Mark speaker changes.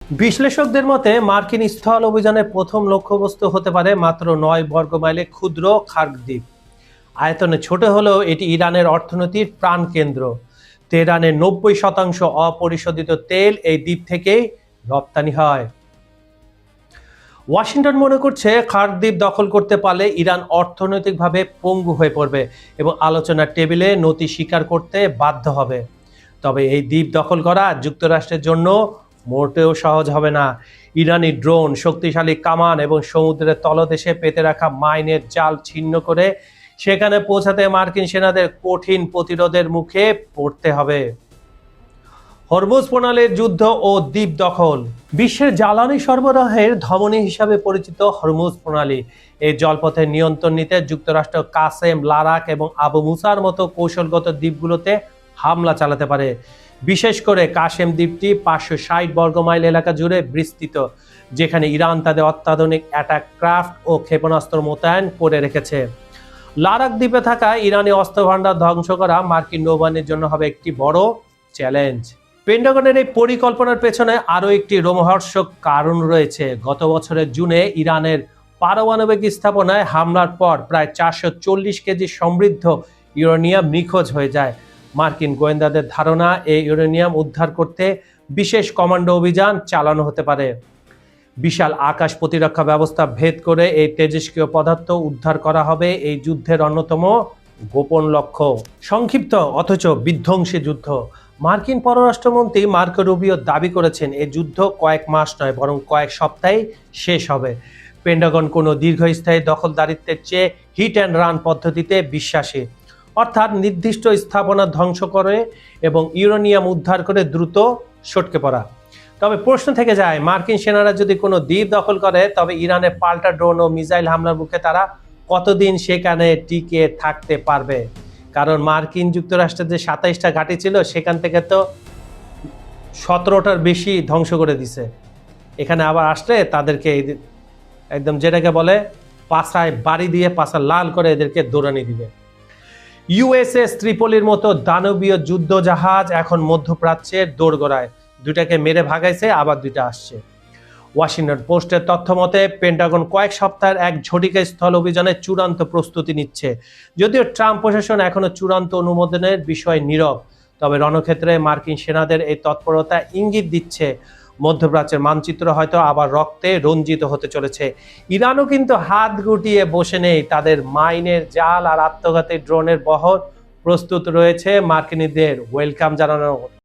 Speaker 1: বিশ্লেষকদের মতে মার্কিন স্থল অভিযানের প্রথম লক্ষ্যবস্তু হতে পারে মাত্র ৯ বর্গ মাইলে ক্ষুদ্র খার্গ দ্বীপ। আয়তনে ছোট হলেও এটি ইরানের অর্থনীতির প্রাণকেন্দ্র। তেহরানের ৯০% অপরিশোধিত তেল এই দ্বীপ থেকেই রপ্তানি হয়। ওয়াশিংটন মনে করছে খার্গ দ্বীপ দখল করতে পারলে ইরান অর্থনৈতিকভাবে পঙ্গু হয়ে পড়বে এবং আলোচনার টেবিলে নতি স্বীকার করতে বাধ্য হবে। তবে এই দ্বীপ দখল করা যুক্তরাষ্ট্রের জন্য মোটেও সহজ হবে না। ইরানি ড্রোন, শক্তিশালী কামান এবং সমুদ্রের তলদেশে পেতে রাখা মাইনের জাল ছিন্ন করে সেখানে পৌঁছাতে মার্কিন সেনাদের কঠিন প্রতিরোধের মুখে পড়তে হবে। হরমুজ প্রণালীর যুদ্ধ ও দ্বীপ দখল। বিশ্বের জ্বালানি সরবরাহের ধমনী হিসাবে পরিচিত হরমুজ প্রণালী, এই জলপথের নিয়ন্ত্রণ নিতে যুক্তরাষ্ট্র কাসেম, লারাক এবং আবু মুসার মতো কৌশলগত দ্বীপগুলোতে হামলা চালাতে পারে। বিশেষ করে কাসেম দ্বীপটি ৫৬০ বর্গমাইল এলাকা জুড়ে বিস্তৃত, যেখানে ইরান তাদের অত্যাধুনিক অ্যাটাক ক্রাফট ও ক্ষেপণাস্ত্র মোতায়েন করে রেখেছে। লারাক দ্বীপে থাকা ইরানি অস্ত্রভান্ডার ধ্বংস করা মার্কিন নৌবাহিনীর জন্য হবে একটি বড় চ্যালেঞ্জ। পেন্টাগনের এই পরিকল্পনার পেছনে আরও একটি রোমহর্ষক কারণ রয়েছে। গত বছরের জুনে ইরানের পারমাণবিক স্থাপনায় হামলার পর প্রায় ৪৪০ কেজি সমৃদ্ধ ইউরেনিয়াম নিখোঁজ হয়ে যায়। মার্কিন গোয়েন্দাদের ধারণা এই ইউরেনিয়াম উদ্ধার করতে বিশেষ কমান্ডো অভিযান চালানো হতে পারে। বিশাল আকাশ প্রতিরক্ষা ব্যবস্থা ভেদ করে এই তেজস্ক্রিয় পদার্থ উদ্ধার করা হবে এই যুদ্ধের অন্যতম গোপন লক্ষ্য। সংক্ষিপ্ত অথচ বিধ্বংসী যুদ্ধ। মার্কিন পররাষ্ট্রমন্ত্রী মার্কো রুবিও দাবি করেছেন এই যুদ্ধ কয়েক মাস নয়, বরং কয়েক সপ্তাহে শেষ হবে। পেন্টাগন কোনো দীর্ঘস্থায়ী দখলদারিত্বের চেয়ে হিট অ্যান্ড রান পদ্ধতিতে বিশ্বাসী, অর্থাৎ নির্দিষ্ট স্থাপনা ধ্বংস করে এবং ইউরেনিয়াম উদ্ধার করে দ্রুত সটকে পড়া। তবে প্রশ্ন থেকে যায়, মার্কিন সেনারা যদি কোনো দ্বীপ দখল করে তবে ইরানের পাল্টা ড্রোন ও মিসাইল হামলার মুখে তারা কতদিন সেখানে টিকে থাকতে পারবে? কারণ মার্কিন যুক্তরাষ্ট্রের যে ২৭টা ঘাঁটি ছিল সেখান থেকে তো ১৭টার বেশি ধ্বংস করে দিছে। এখানে আবার আসলে তাদেরকে একদম যেটাকে বলে পাছায় বাড়ি দিয়ে পাছা লাল করে এদেরকে দৌড়ানি দিবে। ইউএসএস ত্রিপলির মতো দানবীয় যুদ্ধ জাহাজ এখন মধ্যপ্রাচ্যের দোরগোড়ায়। দুটাকে মেরে ভাগাইছে, আবার দুইটা আসছে। ওয়াশিংটন পোস্টের তথ্য মতে পেন্টাগন কয়েক সপ্তাহের এক ঝটিকা স্থল অভিযানের চূড়ান্ত প্রস্তুতি নিচ্ছে। যদিও ট্রাম্প প্রশাসন এখনো চূড়ান্ত অনুমোদনের বিষয় নীরব, তবে রণক্ষেত্রে মার্কিন সেনাদের এই তৎপরতা ইঙ্গিত দিচ্ছে মধ্যপ্রাচ্যের মানচিত্র হয়তো আবার রক্তে রঞ্জিত হতে চলেছে। ইরানও কিন্তু হাত গুটিয়ে বসে নেই। তাদের মাইনের জাল আর আত্মঘাতী ড্রোনের বহর প্রস্তুত রয়েছে মার্কিনীদের ওয়েলকাম জানানোর।